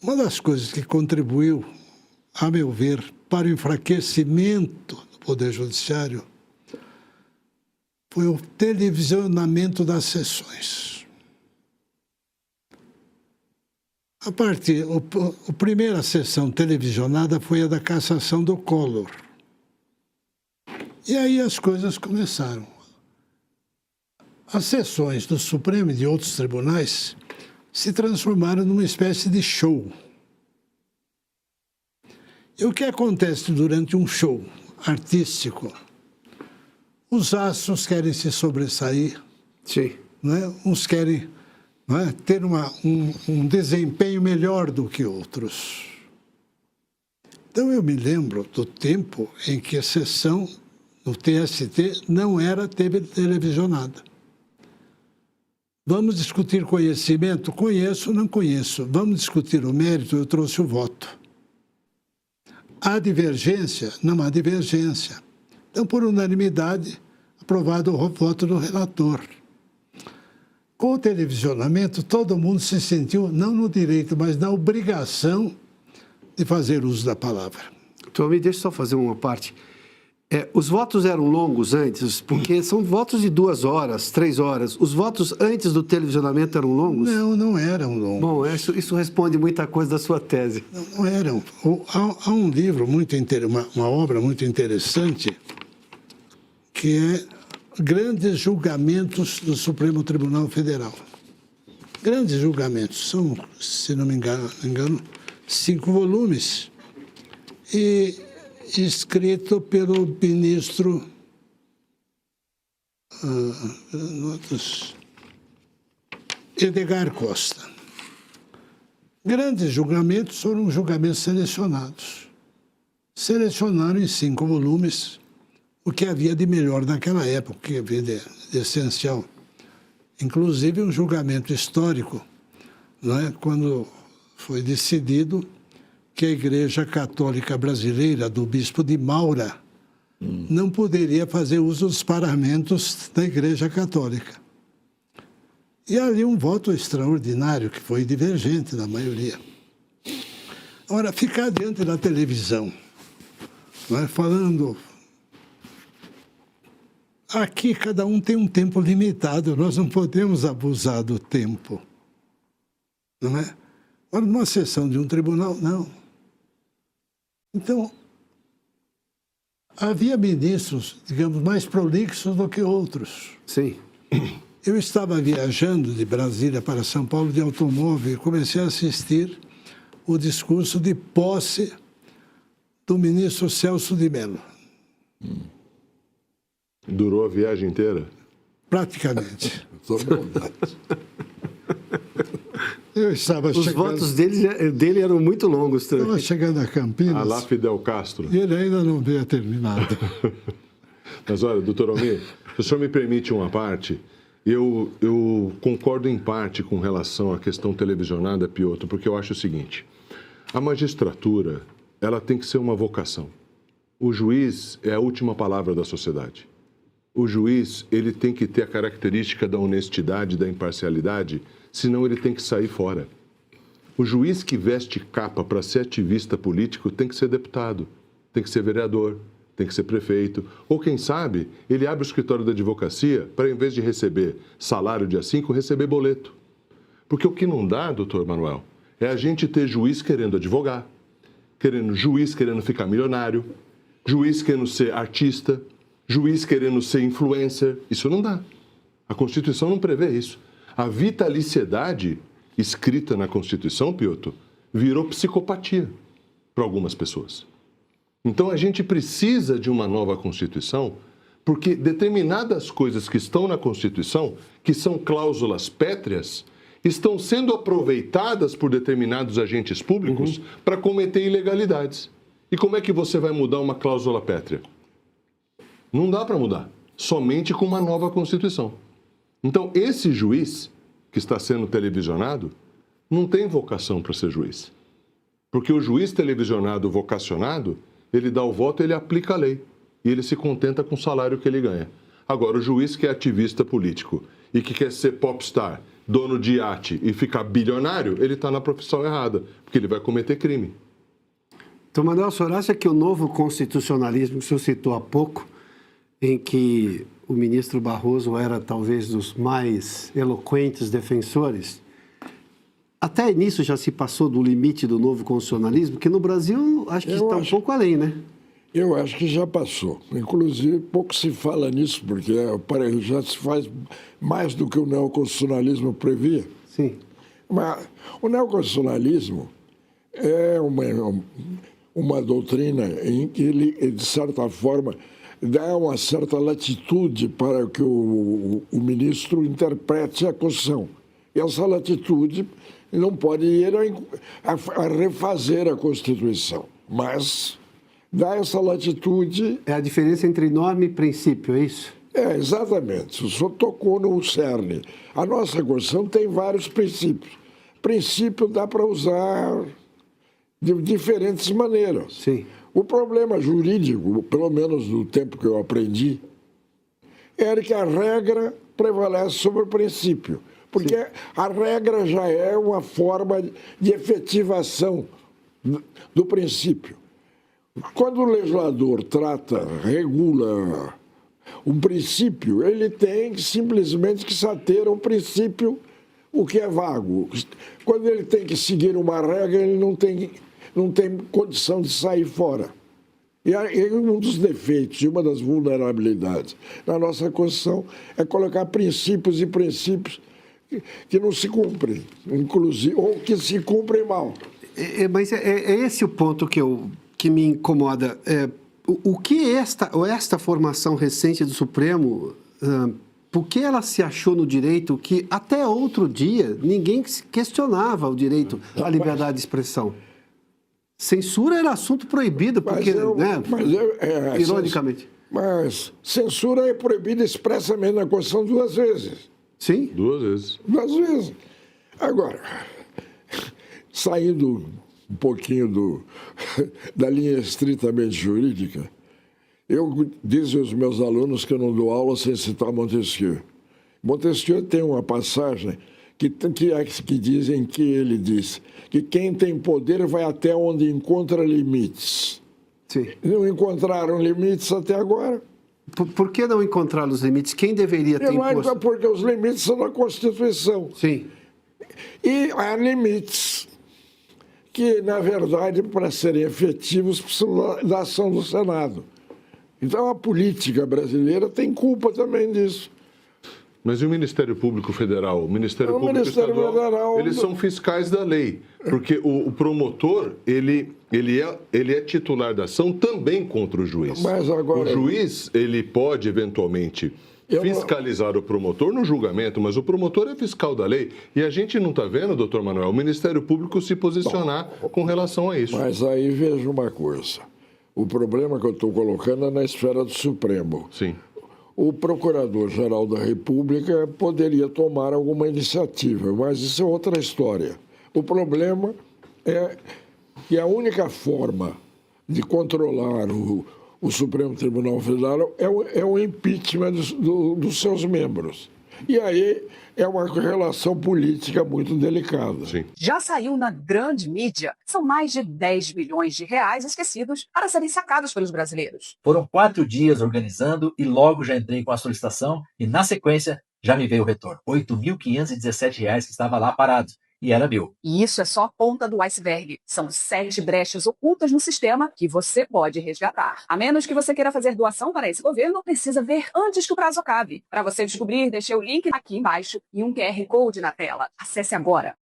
Uma das coisas que contribuiu, a meu ver, para o enfraquecimento do Poder Judiciário foi o televisionamento das sessões. A primeira sessão televisionada foi a da cassação do Collor. E aí as coisas começaram. As sessões do Supremo e de outros tribunais se transformaram numa espécie de show. E o que acontece durante um show artístico? Os astros querem se sobressair. Sim. Né? Uns querem, né, ter um desempenho melhor do que outros. Então, eu me lembro do tempo em que a sessão no TST não era televisionada. Vamos discutir conhecimento? Conheço, não conheço. Vamos discutir o mérito? Eu trouxe o voto. Há divergência? Não há divergência. Então, por unanimidade, aprovado o voto do relator. Com o televisionamento, todo mundo se sentiu, não no direito, mas na obrigação de fazer uso da palavra. Então, deixa eu só fazer uma parte. Os votos eram longos antes, porque são votos de 2 horas, 3 horas. Os votos antes do televisionamento eram longos? Não, não eram longos. Bom, isso responde muita coisa da sua tese. Não eram. Há um livro muito uma obra muito interessante, que é Grandes Julgamentos do Supremo Tribunal Federal. Grandes julgamentos, são, se não me engano, 5 volumes. E escrito pelo ministro Edgar Costa. Grandes julgamentos foram julgamentos selecionados. Selecionaram em 5 volumes o que havia de melhor naquela época, o que havia de essencial. Inclusive um julgamento histórico, não é? Quando foi decidido que a Igreja Católica Brasileira, do Bispo de Maura, não poderia fazer uso dos paramentos da Igreja Católica. E ali um voto extraordinário, que foi divergente da maioria. Agora, ficar diante da televisão, não é? Falando... Aqui cada um tem um tempo limitado, nós não podemos abusar do tempo, não é? Agora, numa sessão de um tribunal, não. Então, havia ministros, digamos, mais prolixos do que outros. Sim. Eu estava viajando de Brasília para São Paulo de automóvel e comecei a assistir o discurso de posse do ministro Celso de Mello. Durou a viagem inteira? Praticamente. Eu estava Os votos dele eram muito longos também. Estava chegando a Campinas. A lá Fidel Castro. E ele ainda não veio terminado. Mas olha, doutor Almir, se o senhor me permite uma parte, eu concordo em parte com relação à questão televisionada, Piotr, porque eu acho o seguinte, a magistratura, ela tem que ser uma vocação. O juiz é a última palavra da sociedade. O juiz, ele tem que ter a característica da honestidade, da imparcialidade, senão ele tem que sair fora. O juiz que veste capa para ser ativista político tem que ser deputado, tem que ser vereador, tem que ser prefeito. Ou, quem sabe, ele abre o escritório da advocacia para, em vez de receber salário dia 5, receber boleto. Porque o que não dá, doutor Manuel, é a gente ter juiz querendo advogar, juiz querendo ficar milionário, juiz querendo ser artista, juiz querendo ser influencer. Isso não dá. A Constituição não prevê isso. A vitaliciedade escrita na Constituição, Piotr, virou psicopatia para algumas pessoas. Então, a gente precisa de uma nova Constituição, porque determinadas coisas que estão na Constituição, que são cláusulas pétreas, estão sendo aproveitadas por determinados agentes públicos para cometer ilegalidades. E como é que você vai mudar uma cláusula pétrea? Não dá para mudar, somente com uma nova Constituição. Então, esse juiz que está sendo televisionado não tem vocação para ser juiz. Porque o juiz televisionado vocacionado, ele dá o voto, ele aplica a lei. E ele se contenta com o salário que ele ganha. Agora, o juiz que é ativista político e que quer ser popstar dono de iate e ficar bilionário, ele está na profissão errada, porque ele vai cometer crime. Então, Manuel, o senhor acha que o novo constitucionalismo que o senhor citou há pouco, em que o ministro Barroso era talvez dos mais eloquentes defensores, até nisso já se passou do limite do novo constitucionalismo, que no Brasil acho que está um pouco além, né? Eu acho que já passou. Inclusive, pouco se fala nisso, porque já se faz mais do que o neoconstitucionalismo previa. Sim. Mas o neoconstitucionalismo é uma doutrina em que ele, de certa forma, dá uma certa latitude para que o ministro interprete a Constituição. E essa latitude não pode ir a refazer a Constituição, mas dá essa latitude. É a diferença entre norma e princípio, é isso? É, exatamente. O senhor tocou no cerne. A nossa Constituição tem vários princípios. Princípio dá para usar de diferentes maneiras. Sim. O problema jurídico, pelo menos no tempo que eu aprendi, era que a regra prevalece sobre o princípio. Porque a regra já é uma forma de efetivação do princípio. Quando o legislador regula um princípio, ele tem simplesmente que se ater a um princípio, o que é vago. Quando ele tem que seguir uma regra, ele não tem condição de sair fora. E um dos defeitos e uma das vulnerabilidades na nossa Constituição é colocar princípios e princípios que não se cumprem, inclusive, ou que se cumprem mal. Mas é esse o ponto que me incomoda. O que esta formação recente do Supremo, por que ela se achou no direito que até outro dia ninguém questionava o direito à liberdade de expressão? Censura era assunto proibido, porque, ironicamente. Mas censura é proibida expressamente na Constituição 2 vezes. Sim? 2 vezes. 2 vezes. Agora, saindo um pouquinho da linha estritamente jurídica, eu dizem aos meus alunos que eu não dou aula sem citar Montesquieu. Montesquieu tem uma passagem que dizem que ele diz que quem tem poder vai até onde encontra limites. Sim. Não encontraram limites até agora. Por que não encontrar os limites? Quem deveria ter imposto? Porque os limites são na Constituição. Sim. E há limites que, na verdade, para serem efetivos, precisam da ação do Senado. Então, a política brasileira tem culpa também disso. Mas e o Ministério Público Federal? O Ministério Público Estadual, Federal, eles são fiscais da lei. Porque o promotor, ele é titular da ação também contra o juiz. Mas agora, o juiz, ele pode, eventualmente, fiscalizar o promotor no julgamento, mas o promotor é fiscal da lei. E a gente não está vendo, doutor Manuel, o Ministério Público se posicionar com relação a isso. Mas aí veja uma coisa. O problema que eu estou colocando é na esfera do Supremo. Sim. O Procurador-Geral da República poderia tomar alguma iniciativa, mas isso é outra história. O problema é que a única forma de controlar o Supremo Tribunal Federal é o impeachment dos seus membros. E aí é uma relação política muito delicada. Sim. Já saiu na grande mídia. São mais de 10 bilhões de reais esquecidos para serem sacados pelos brasileiros. Foram 4 dias organizando e logo já entrei com a solicitação e, na sequência, já me veio o retorno. R$ 8.517 que estava lá parado. E era meu. E isso é só a ponta do iceberg. São 7 brechas ocultas no sistema que você pode resgatar. A menos que você queira fazer doação para esse governo, precisa ver antes que o prazo acabe. Para você descobrir, deixei o link aqui embaixo e um QR Code na tela. Acesse agora.